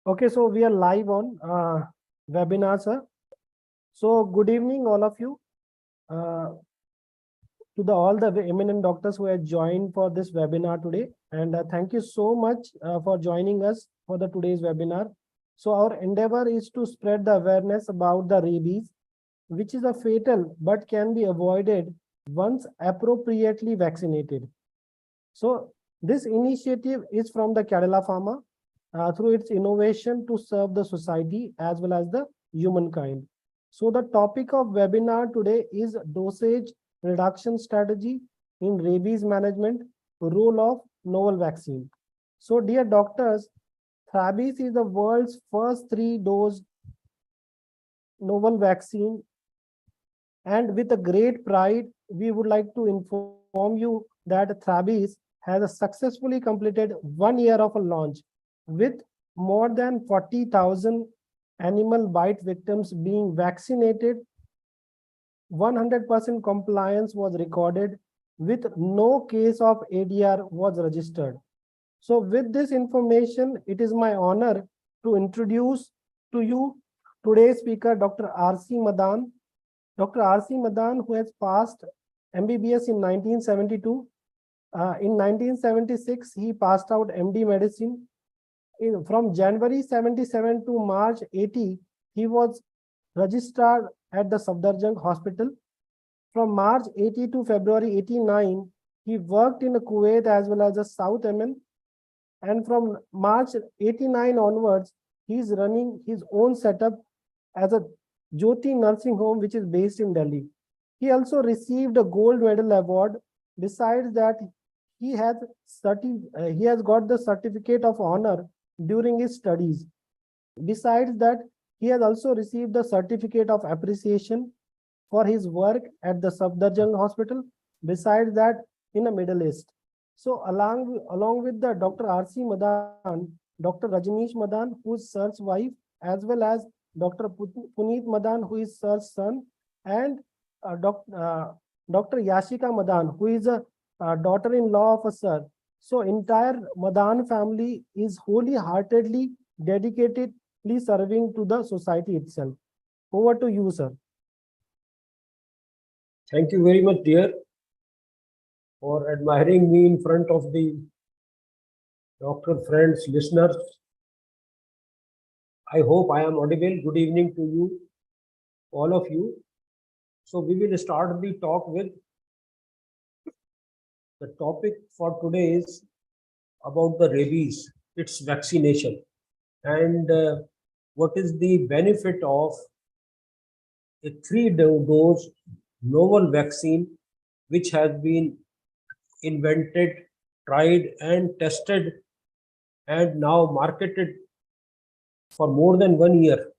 Okay, so we are live on webinar, sir. So good evening, all of you. To all the eminent doctors who have joined for this webinar today. And thank you so much for joining us for the today's webinar. So our endeavor is to spread the awareness about the rabies, which is a fatal but can be avoided once appropriately vaccinated. So this initiative is from the Cadila Pharma through its innovation to serve the society as well as the humankind. So the topic of webinar today is dosage reduction strategy in rabies management, role of novel vaccine. So dear doctors, rabies is the world's first 3-dose novel vaccine, and with a great pride, we would like to inform you that Rabies has successfully completed 1 year of a launch with more than 40,000 animal bite victims being vaccinated. 100% compliance was recorded with no case of ADR was registered. So with this information, it is my honor to introduce to you today's speaker, Dr. R.C. Madan. Dr. R.C. Madan, who has passed MBBS in 1972. In 1976, he passed out MD medicine. From January 77 to March 80, he was registered at the Safdarjung Hospital. From March 80 to February 89, he worked in Kuwait as well as the South Yemen. And from March 89 onwards, he is running his own setup as a Jyoti Nursing Home, which is based in Delhi. He also received a gold medal award. Besides that, he has got the certificate of honor during his studies. Besides that, he has also received the certificate of appreciation for his work at the Safdarjung Hospital. Besides that, in the Middle East. So along with the Dr. R.C. Madan, Dr. Rajneesh Madan, who is Sir's wife, as well as Dr. Puneet Madan, who is Sir's son, and Dr. Yashika Madan, who is a daughter-in-law of a Sir. So entire Madan family is wholeheartedly dedicatedly serving to the society itself. Over to you, sir. Thank you very much, dear, for admiring me in front of the doctor friends, listeners. I hope I am audible. Good evening to you, all of you. So we will start the talk with the topic for today is about the rabies, its vaccination, and what is the benefit of a 3-dose novel vaccine which has been invented, tried and tested and now marketed for more than 1 year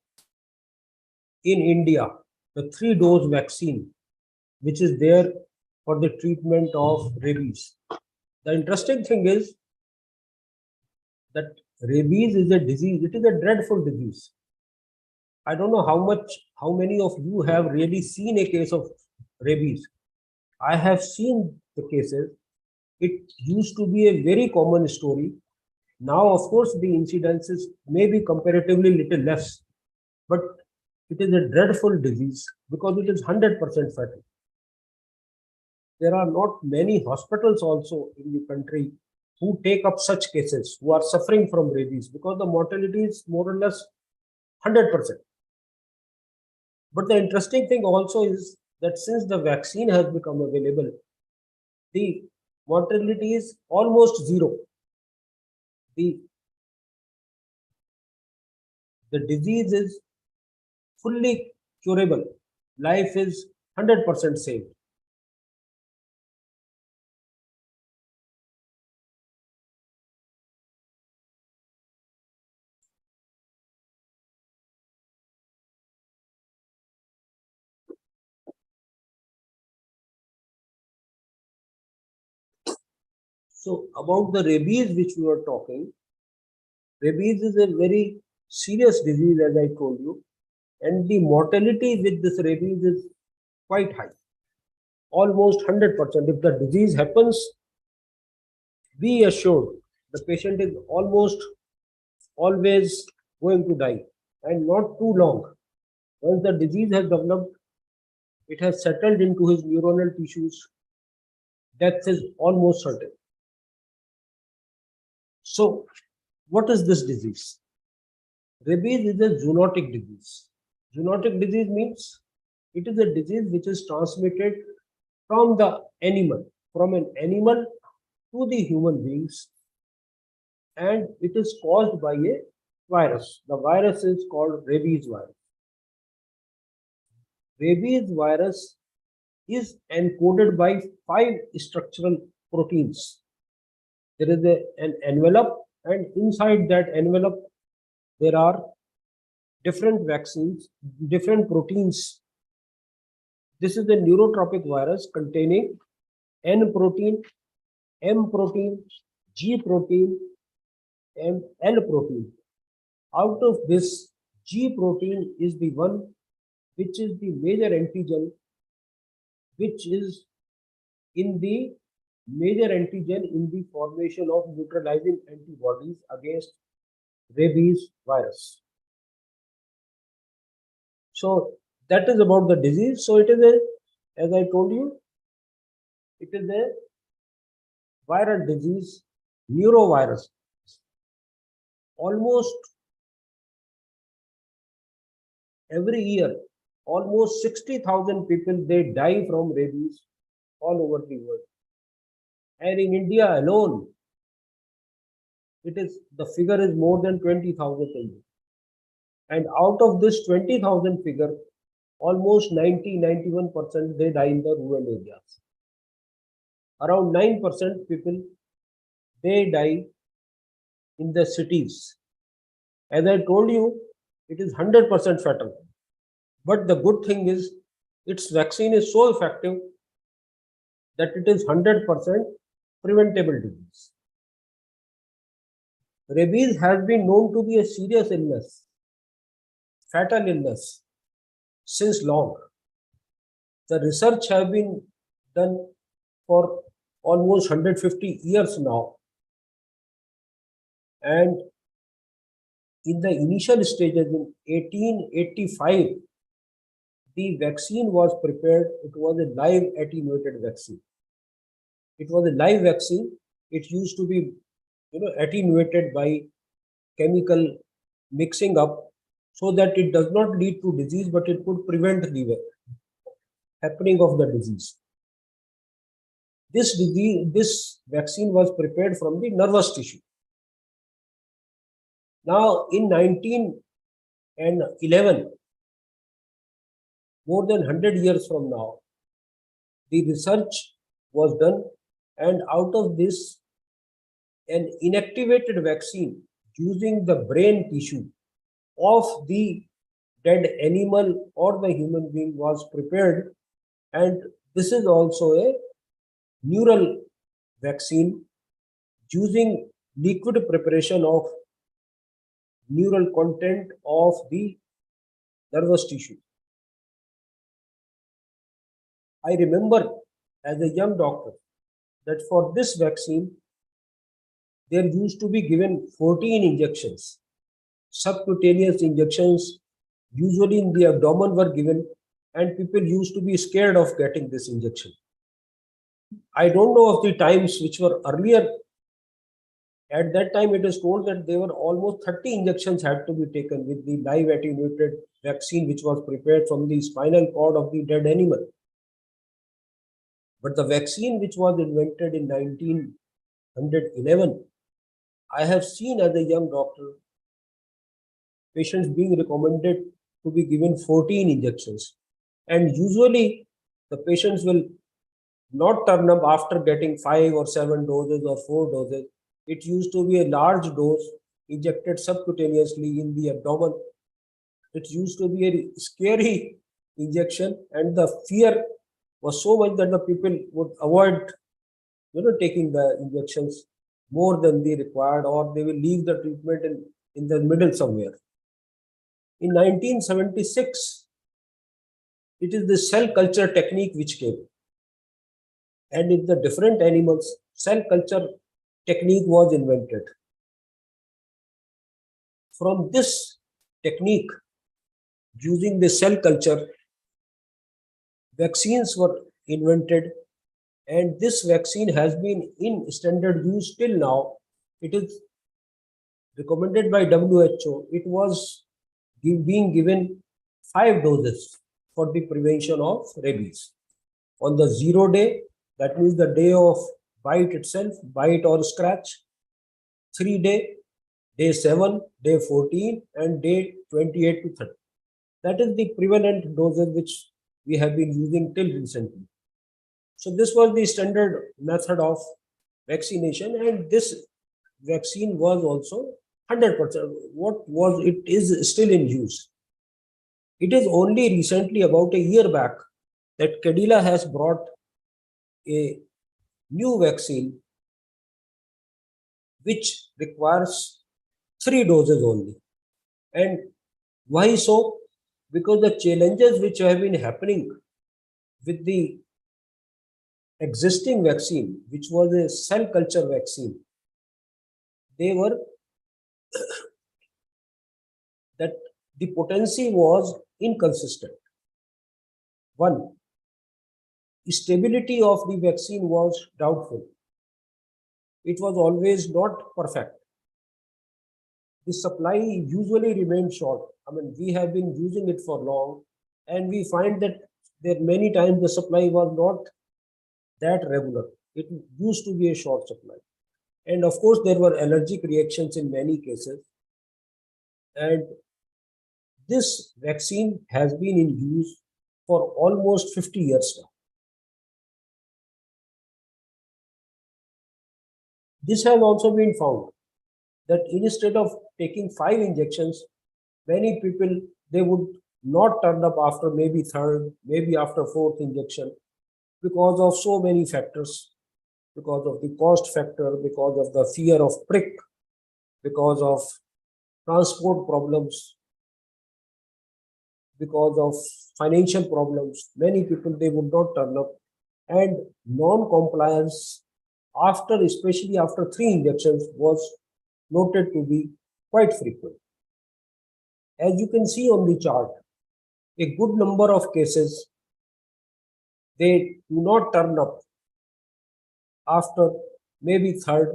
in India, the 3-dose vaccine which is there for the treatment of rabies. The interesting thing is that rabies is a disease, it is a dreadful disease. I don't know how many of you have really seen a case of rabies. I have seen the cases. It used to be a very common story. Now, of course, the incidences may be comparatively little less, but it is a dreadful disease because it is 100% fatal. There are not many hospitals also in the country who take up such cases, who are suffering from rabies, because the mortality is more or less 100%. But the interesting thing also is that since the vaccine has become available, the mortality is almost zero. The disease is fully curable. Life is 100% saved. So about the rabies which we were talking, rabies is a very serious disease, as I told you, and the mortality with this rabies is quite high, almost 100%. If the disease happens, be assured the patient is almost always going to die, and not too long. Once the disease has developed, it has settled into his neuronal tissues, death is almost certain. So, what is this disease? Rabies is a zoonotic disease. Zoonotic disease means it is a disease which is transmitted from the animal, from an animal to the human beings, and it is caused by a virus. The virus is called rabies virus. Rabies virus is encoded by 5 structural proteins. There is an envelope, and inside that envelope, there are different vaccines, different proteins. This is a neurotropic virus containing N protein, M protein, G protein, and L protein. Out of this, G protein is the one which is the major antigen, which is in the major antigen in the formation of neutralizing antibodies against rabies virus. So that is about the disease. So it is a, as I told you, it is a viral disease, neurovirus. Almost every year, almost 60,000 people, they die from rabies all over the world. And in India alone, the figure is more than 20,000. And out of this 20,000 figure, almost 91% they die in the rural areas. Around 9% people, they die in the cities. As I told you, it is 100% fatal. But the good thing is, its vaccine is so effective that it is 100% preventable disease. Rabies has been known to be a serious illness, fatal illness, since long. The research has been done for almost 150 years now. And in the initial stages in 1885, the vaccine was prepared. It was a live attenuated vaccine. It was a live vaccine. It used to be, attenuated by chemical mixing up so that it does not lead to disease, but it could prevent the happening of the disease. This vaccine was prepared from the nervous tissue. Now, in 1911, more than 100 years from now, the research was done, and out of this, an inactivated vaccine using the brain tissue of the dead animal or the human being was prepared, and this is also a neural vaccine using liquid preparation of neural content of the nervous tissue. I remember as a young doctor that for this vaccine, there used to be given 14 injections, subcutaneous injections, usually in the abdomen were given, and people used to be scared of getting this injection. I don't know of the times which were earlier. At that time, it is told that there were almost 30 injections had to be taken with the live attenuated vaccine, which was prepared from the spinal cord of the dead animal. But the vaccine which was invented in 1911, I have seen as a young doctor, patients being recommended to be given 14 injections. And usually, the patients will not turn up after getting 5 or 7 doses or 4 doses. It used to be a large dose injected subcutaneously in the abdomen. It used to be a scary injection, and the fear was so much that the people would avoid, taking the injections more than they required, or they will leave the treatment in the middle somewhere. In 1976, it is the cell culture technique which came. And in the different animals, cell culture technique was invented. From this technique, using the cell culture, vaccines were invented, and this vaccine has been in standard use till now. It is recommended by WHO. It was being given 5 doses for the prevention of rabies. On the 0 day, that means the day of bite itself, bite or scratch, 3 day, day 7, day 14, and day 28 to 30. That is the prevalent doses which we have been using till recently. So this was the standard method of vaccination, and this vaccine was also 100%. What was it is still in use. It is only recently, about a year back, that Cadila has brought a new vaccine which requires 3 doses only. And why so? Because the challenges which have been happening with the existing vaccine, which was a cell culture vaccine, they were that the potency was inconsistent. One, stability of the vaccine was doubtful. It was always not perfect. The supply usually remained short. I mean, we have been using it for long, and we find that there many times the supply was not that regular. It used to be a short supply. And of course, there were allergic reactions in many cases. And this vaccine has been in use for almost 50 years now. This has also been found that instead of taking 5 injections, many people, they would not turn up after maybe third, maybe after fourth injection, because of so many factors, because of the cost factor, because of the fear of prick, because of transport problems, because of financial problems. Many people, they would not turn up, and non-compliance after, especially after 3 injections, was noted to be quite frequent. As you can see on the chart, a good number of cases, they do not turn up after maybe third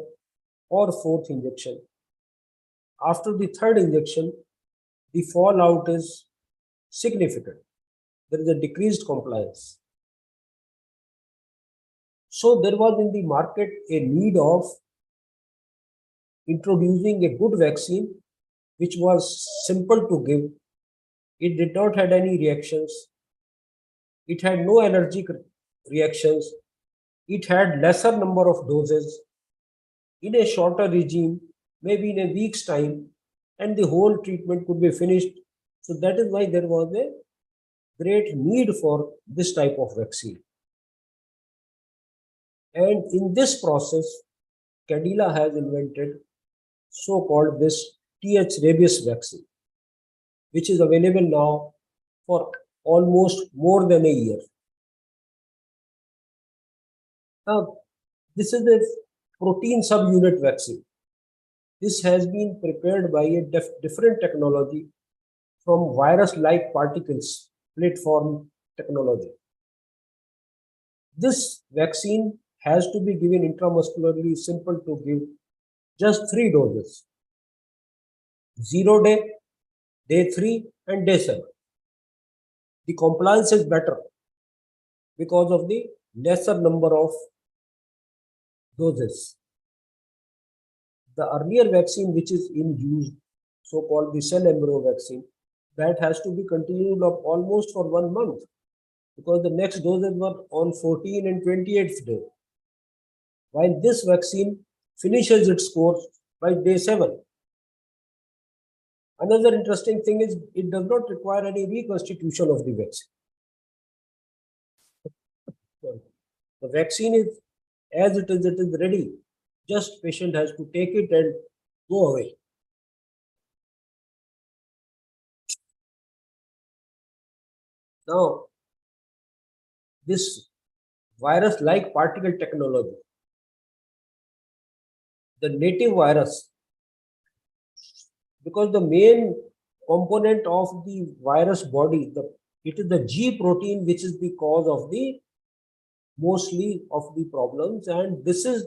or fourth injection. After the third injection, the fallout is significant. There is a decreased compliance. So there was in the market a need of introducing a good vaccine which was simple to give. It did not have any reactions. It had no allergic reactions. It had lesser number of doses in a shorter regime, maybe in a week's time, and the whole treatment could be finished. So that is why there was a great need for this type of vaccine. And in this process, Cadila has invented so-called this TH rabies vaccine, which is available now for almost more than a year. Now, this is a protein subunit vaccine. This has been prepared by a different technology from virus-like particles platform technology. This vaccine has to be given intramuscularly, simple to give, just 3 doses. 0 day, day 3, and day 7. The compliance is better because of the lesser number of doses. The earlier vaccine which is in use, so-called the cell embryo vaccine, that has to be continued of almost for 1 month, because the next doses were on 14 and 28th day. While this vaccine finishes its course by day 7. Another interesting thing is it does not require any reconstitution of the vaccine. The vaccine is as it is ready. Just patient has to take it and go away. Now, this virus-like particle technology, the native virus because the main component of the virus body, it is the G protein which is the cause of the mostly of the problems, and this is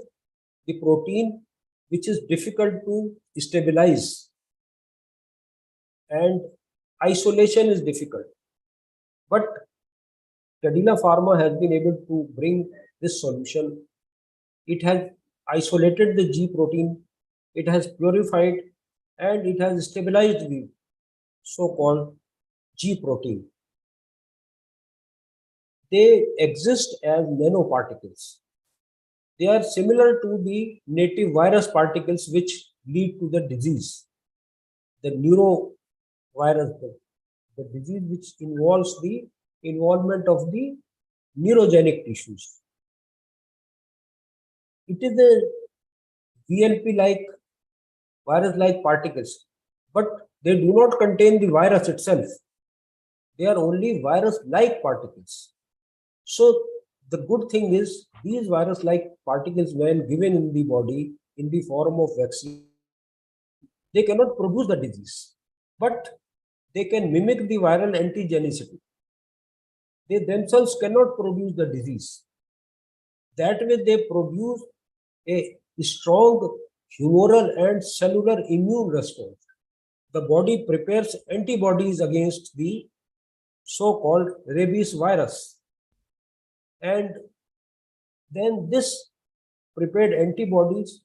the protein which is difficult to stabilize, and isolation is difficult. But Cadila Pharma has been able to bring this solution. It has isolated the G protein, it has purified, and it has stabilized the so-called G protein. They exist as nanoparticles. They are similar to the native virus particles which lead to the disease, the neurovirus, the disease which involves the involvement of the neurogenic tissues. It is a VLP-like, virus-like particles, but they do not contain the virus itself. They are only virus-like particles. So the good thing is these virus-like particles, when given in the body in the form of vaccine, they cannot produce the disease, but they can mimic the viral antigenicity. They themselves cannot produce the disease. That way they produce a strong humoral and cellular immune response. The body prepares antibodies against the so-called rabies virus. And then this prepared antibodies,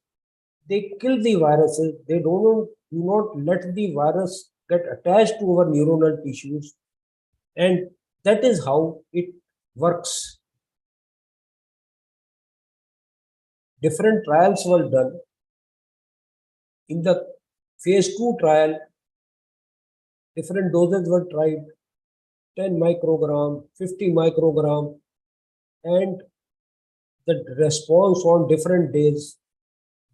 they kill the viruses. They do not let the virus get attached to our neuronal tissues. And that is how it works. Different trials were done. In the phase 2 trial, different doses were tried, 10 microgram, 50 microgram, and the response on different days,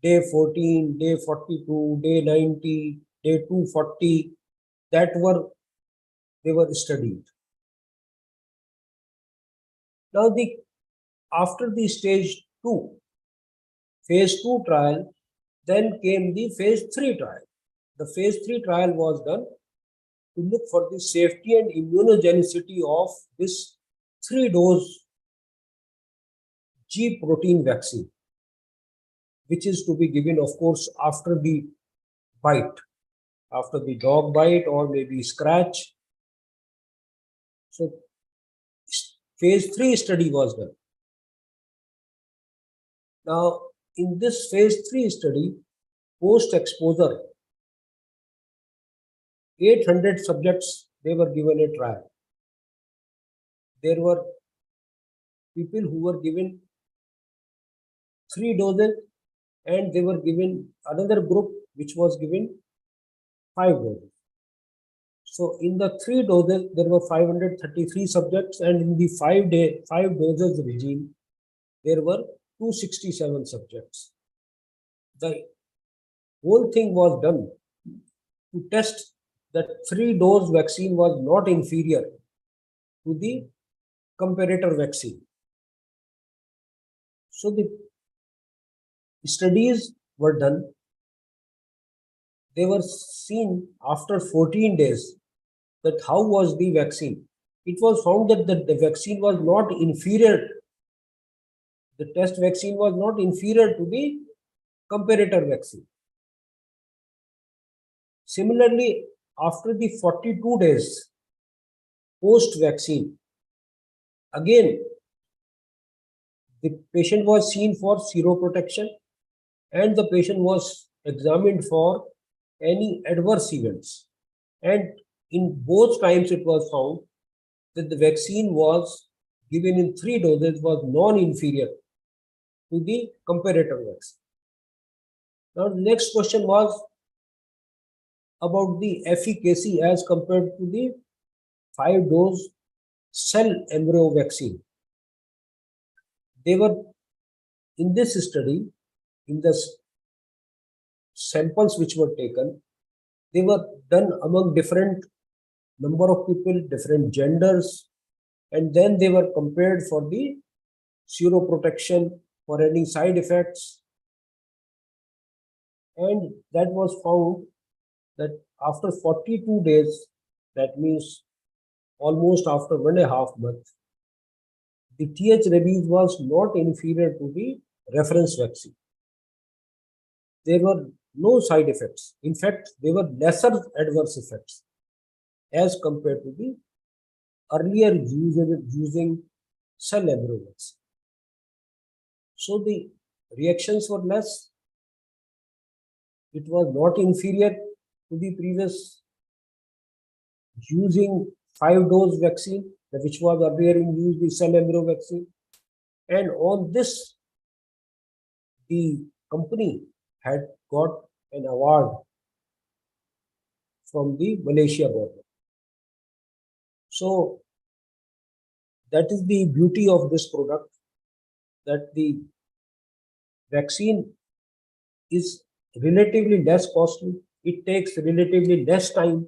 day 14, day 42, day 90, day 240, they were studied. Now after the stage 2, phase 2 trial, then came the phase 3 trial. The phase 3 trial was done to look for the safety and immunogenicity of this 3-dose G protein vaccine, which is to be given, of course, after the bite, after the dog bite or maybe scratch. So phase 3 study was done. Now, in this phase 3 study, post-exposure, 800 subjects, they were given a trial. There were people who were given 3 doses, and they were given another group which was given 5 doses. So in the 3 doses, there were 533 subjects, and in the 5 doses regime, there were 267 subjects. The whole thing was done to test that 3-dose vaccine was not inferior to the comparator vaccine. So the studies were done. They were seen after 14 days that how was the vaccine. It was found that the vaccine was not inferior. The test vaccine was not inferior to the comparator vaccine. Similarly, after the 42 days post-vaccine, again, the patient was seen for seroprotection, and the patient was examined for any adverse events. And in both times it was found that the vaccine was given in 3 doses was non-inferior to the comparator vaccine. Now the next question was about the efficacy as compared to the 5-dose cell embryo vaccine. They were, in this study, in the samples which were taken, they were done among different number of people, different genders, and then they were compared for the seroprotection for any side effects. And that was found that after 42 days, that means almost after 1.5 months, the TH rabies was not inferior to the reference vaccine. There were no side effects. In fact, there were lesser adverse effects as compared to the earlier using cell embryo vaccine. So the reactions were less. It was not inferior to the previous using 5-dose vaccine, which was earlier in use, the cell embryo vaccine. And on this, the company had got an award from the Malaysia government. So that is the beauty of this product, that the vaccine is relatively less costly. It takes relatively less time.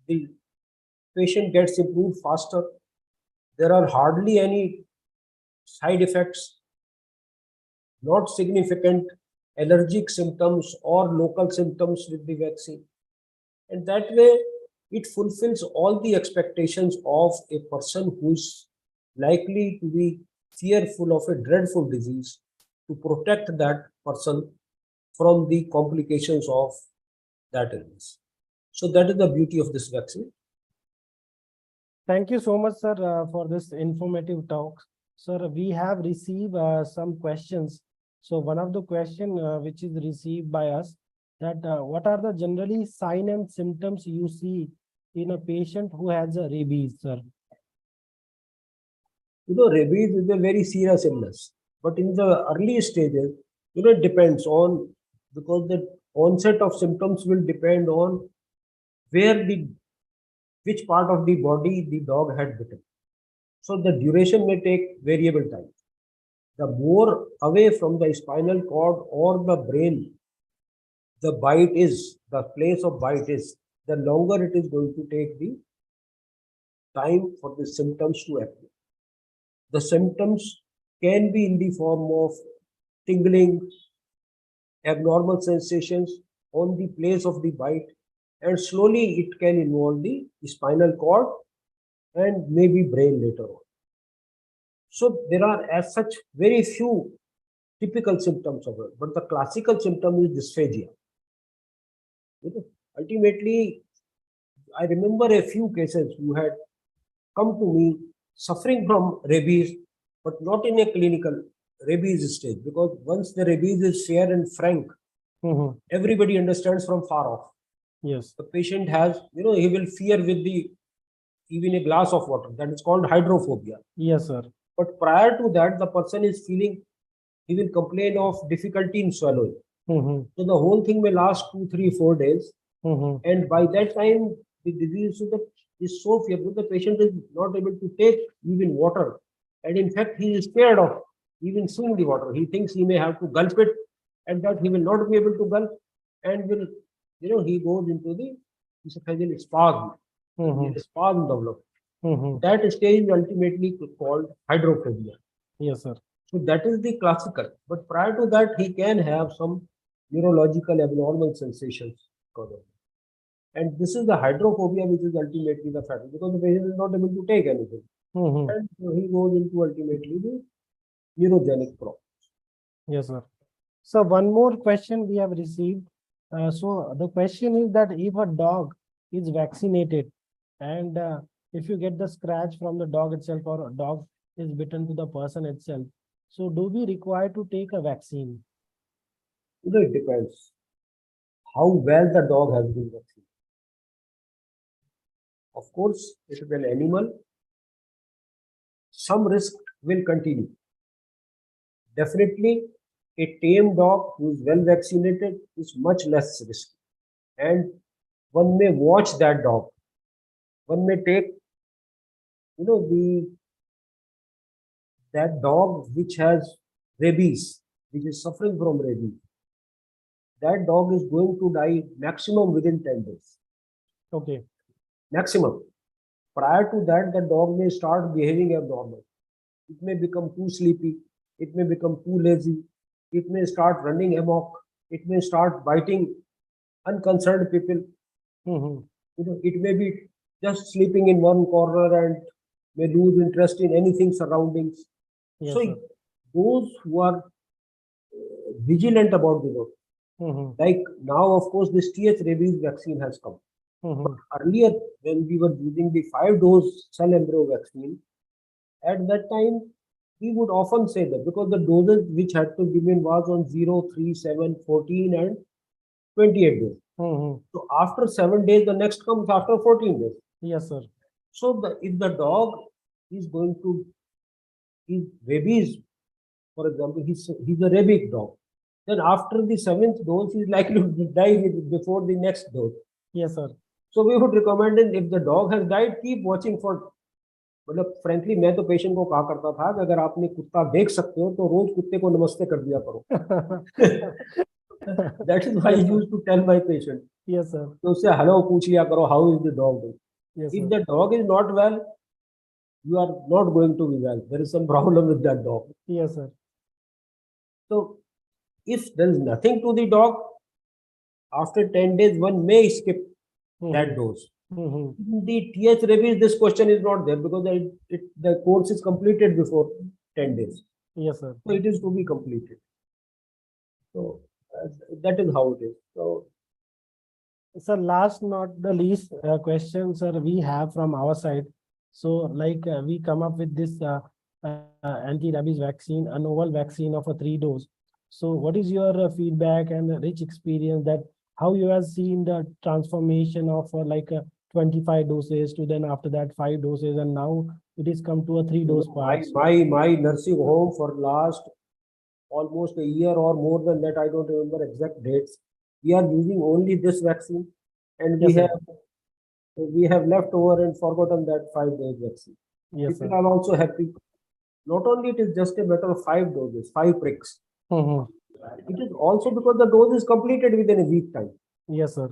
The patient gets improved faster. There are hardly any side effects, not significant allergic symptoms or local symptoms with the vaccine. And that way, it fulfills all the expectations of a person who is likely to be fearful of a dreadful disease, to protect that person from the complications of that illness. So that is the beauty of this vaccine. Thank you so much, sir, for this informative talk. Sir, we have received some questions. So one of the question which is received by us, that what are the generally sign and symptoms you see in a patient who has a rabies, sir? Rabies is a very serious illness, but in the early stages, it depends on, because the onset of symptoms will depend on which part of the body the dog had bitten. So the duration may take variable time. The more away from the spinal cord or the brain the bite is, the place of bite is, the longer it is going to take the time for the symptoms to appear. The symptoms can be in the form of tingling, abnormal sensations on the place of the bite, and slowly it can involve the spinal cord and maybe brain later on. So there are as such very few typical symptoms of it, but the classical symptom is dysphagia. Ultimately, I remember a few cases who had come to me suffering from rabies, but not in a clinical rabies stage, because once the rabies is fair and frank, everybody understands from far off. Yes. The patient has, he will fear with even a glass of water. That is called hydrophobia. Yes, sir. But prior to that, the person is feeling, he will complain of difficulty in swallowing. So the whole thing may last 2, 3, 4 days. And by that time, the disease is so fearful, the patient is not able to take even water. And in fact, he is scared of even seeing the water. He thinks he may have to gulp it, and that he will not be able to gulp, and will, he goes into the esophageal spasm. Spasm develops. That stage is ultimately called hydrophobia. Yes, sir. So that is the classical. But prior to that, he can have some neurological abnormal sensations. And this is the hydrophobia, which is ultimately the fatal, because the patient is not able to take anything. And so he goes into ultimately the neurogenic problem. Yes, sir. So one more question we have received. So the question is that if a dog is vaccinated and if you get the scratch from the dog itself, or a dog is bitten to the person itself, so do we require to take a vaccine? It depends how well the dog has been vaccinated. Of course, if it is an animal, some risk will continue. Definitely, a tame dog who is well vaccinated is much less risky. And one may watch that dog. One may take, that dog which has rabies, which is suffering from rabies. That dog is going to die maximum within 10 days. Okay. Maximum. Prior to that, the dog may start behaving abnormal. It may become too sleepy. It may become too lazy. It may start running amok. It may start biting unconcerned people. Mhm. It may be just sleeping in one corner and may lose interest in anything surroundings. Yes, So sir. those who are vigilant about the dose, Mhm. like now, of course, this TH rabies vaccine has come. Mhm. Earlier, when we were using the 5-dose cell embryo vaccine, at that time, we would often say that because the doses which had to be given was on 0, 3, 7, 14, and 28 days. Mhm. So after 7 days, the next comes after 14 days. Yes, sir. So if the dog is going to is rabies, for example, he's a rabic dog. Then after the 7th dose, he's likely to die before the next dose. Yes, sir. So we would recommend it if the dog has died, keep watching for. मतलब frankly मैं तो patient को कहा करता था कि अगर आपने कुत्ता देख सकते हो तो रोज कुत्ते को नमस्ते कर दिया करो. That is why I Yes, sir. used to tell my patient. Yes, sir. तो उससे हेलो पूछ लिया करो, how is the dog doing. Yes, If sir. the dog is not well, you are not going to be well. There is some problem with that dog. Yes, sir. So if there is nothing to the dog, after 10 days, one may skip that Mhm. dose. Mhm. In the TH rabies, this question is not there because the course is completed before 10 days. Yes, sir. So it is to be completed. So that is how it is. So Sir, last not the least question, sir, we have from our side. So like we come up with this anti-rabies vaccine, a novel vaccine of a 3 dose. So what is your feedback and rich experience that how you have seen the transformation of 25 doses to then after that 5 doses and now it is come to a 3 dose my part. my nursing home for last almost a year or more than that, I don't remember exact dates. We are using only this vaccine, and Yes, sir. we have left over and forgotten that 5 dose vaccine. Yes, People sir. are also happy. Not only it is just a matter of 5 doses, 5 pricks. Mhm. It is also because the dose is completed within a week time. Yes, sir.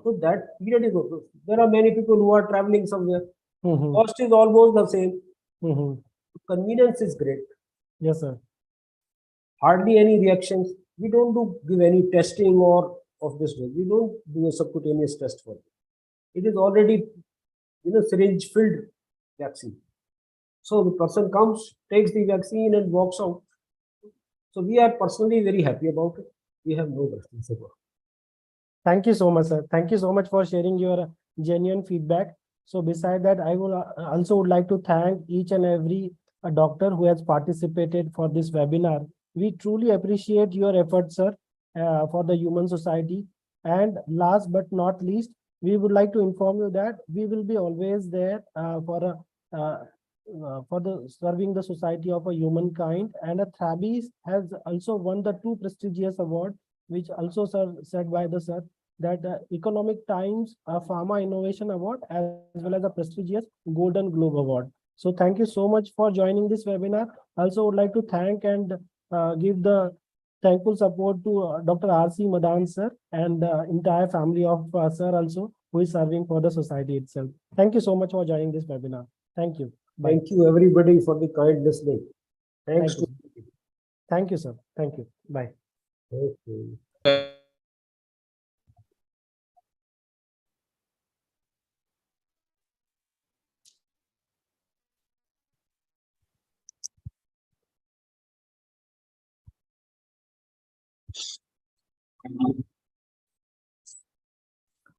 So that period is over. There are many people who are traveling somewhere. Mhm. Cost is almost the same. Mhm. Convenience is great. Yes, sir. Hardly any reactions. We don't give any testing or of this dose. We don't do a subcutaneous test for it. It is already syringe filled vaccine. So the person comes, takes the vaccine and walks out. So we are personally very happy about it. We have no questions about it. Thank you so much, sir. Thank you so much for sharing your genuine feedback. So beside that, I will also would like to thank each and every doctor who has participated for this webinar. We truly appreciate your efforts, sir, for the human society. And last but not least, we would like to inform you that we will be always there for the serving the society of a humankind. And a Thabis has also won the 2 prestigious award, which also sir, said by the sir that Economic Times Pharma Innovation Award as well as a prestigious Golden Globe Award. So thank you so much for joining this webinar. Also would like to thank and give the thankful support to Dr. R.C. Madan sir and the entire family of sir also who is serving for the society itself. Thank you so much for joining this webinar. Thank you. Bye. Thank you everybody for the kind listening. Thanks Thank to you. Thank you, sir. Thank you. Bye. Okay.